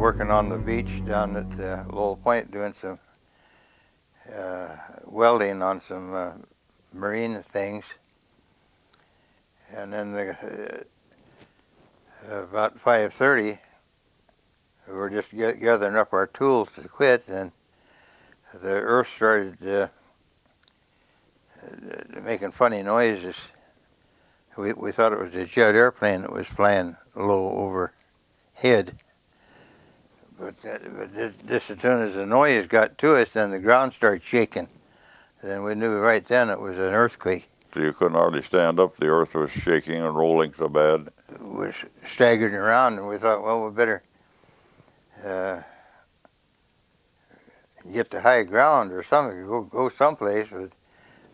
working on the beach down at Lowell Point doing some welding on some marine things. And then about 5:30, we were just gathering up our tools to quit, and the earth started making funny noises. We thought it was a jet airplane that was flying low overhead. But just as soon as the noise got to us, then the ground started shaking. Then we knew right then it was an earthquake. So you couldn't hardly stand up. The earth was shaking and rolling so bad. It was staggering around, and we thought, well, we better get to high ground or something, go someplace.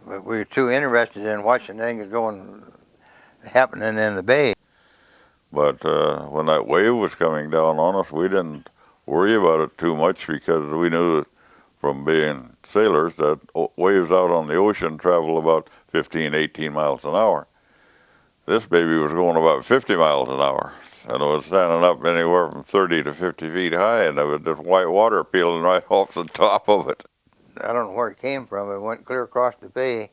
But we were too interested in watching things happening in the bay. But when that wave was coming down on us, we didn't worry about it too much because we knew from being sailors that waves out on the ocean travel about 15, 18 miles an hour. This baby was going about 50 miles an hour, and it was standing up anywhere from 30 to 50 feet high, and there was just white water peeling right off the top of it. I don't know where it came from. It went clear across the bay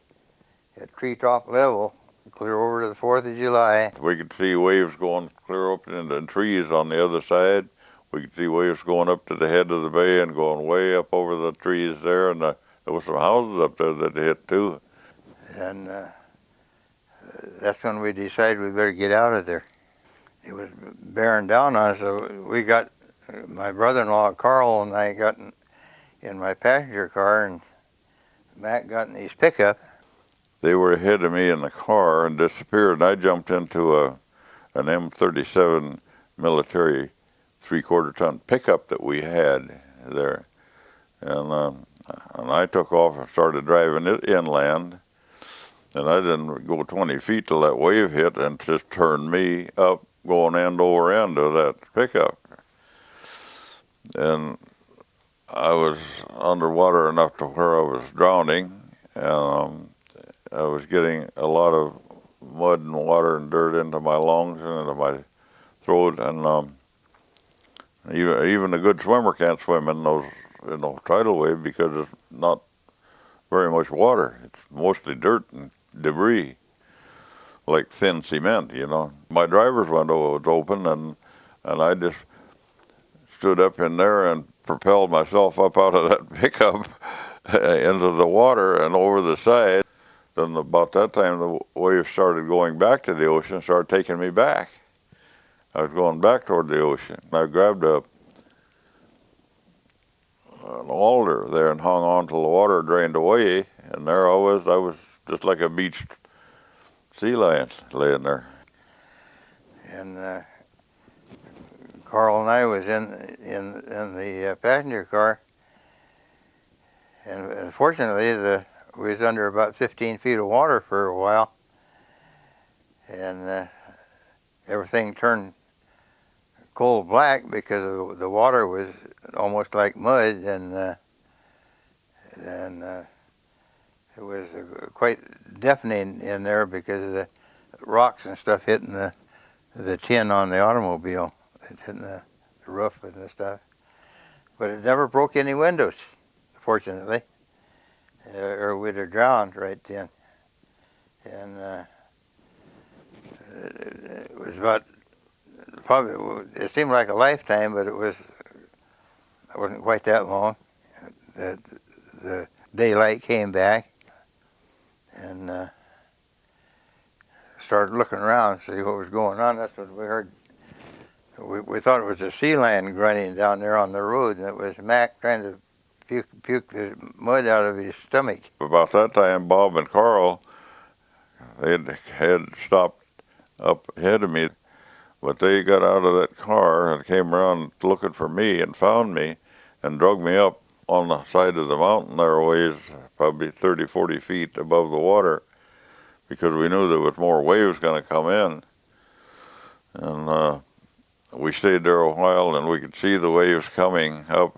at treetop level, clear over to the 4th of July. We could see waves going clear up into the trees on the other side. We could see waves going up to the head of the bay and going way up over the trees there, and there was some houses up there that hit too. And that's when we decided we better get out of there. It was bearing down on us, so we got, my brother-in-law Carl and I got in my passenger car, and Mac got in his pickup. They were ahead of me in the car and disappeared, and I jumped into an M37 military 3/4-ton pickup that we had there, and I took off and started driving it inland, and I didn't go 20 feet till that wave hit and just turned me up, going end over end of that pickup, and I was underwater enough to where I was drowning, and I was getting a lot of mud and water and dirt into my lungs and into my throat, and even a good swimmer can't swim in those tidal wave because it's not very much water. It's mostly dirt and debris, like thin cement, you know. My driver's window was open, and I just stood up in there and propelled myself up out of that pickup into the water and over the side. Then about that time, the waves started going back to the ocean, started taking me back. I was going back toward the ocean. I grabbed an alder there and hung on till the water drained away, and there I was just like a beached sea lion laying there. And Carl and I was in the passenger car, and unfortunately we was under about 15 feet of water for a while, and everything turned cold black because the water was almost like mud, and it was quite deafening in there because of the rocks and stuff hitting the tin on the automobile. It hitting the roof and the stuff. But it never broke any windows, fortunately, or we'd have drowned right then. And it was about, probably, it seemed like a lifetime, but it wasn't quite that long. The daylight came back, and started looking around to see what was going on. That's what we heard. We thought it was a sea lion grunting down there on the road, and it was Mac trying to puke the mud out of his stomach. About that time, Bob and Carl, they had stopped up ahead of me, but they got out of that car and came around looking for me and found me and drug me up on the side of the mountain there, ways probably 30, 40 feet above the water, because we knew there was more waves going to come in. And we stayed there a while, and we could see the waves coming up,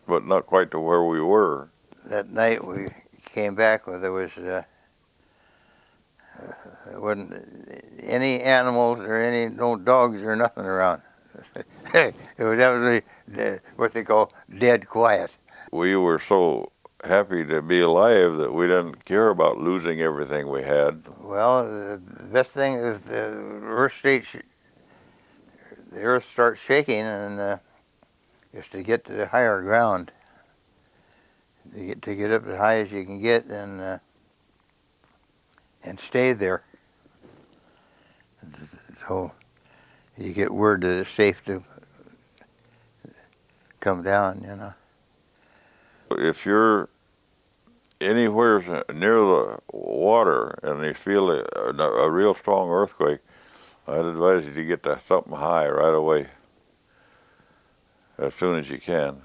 but not quite to where we were. That night we came back, there wasn't any animals or no dogs or nothing around. It was definitely what they call dead quiet. We were so happy to be alive that we didn't care about losing everything we had. Well, the best thing is the earth starts shaking, and is to get to the higher ground. To get up as high as you can get, and stay there. So you get word that it's safe to come down. If you're anywhere near the water and you feel a real strong earthquake, I'd advise you to get to something high right away, as soon as you can.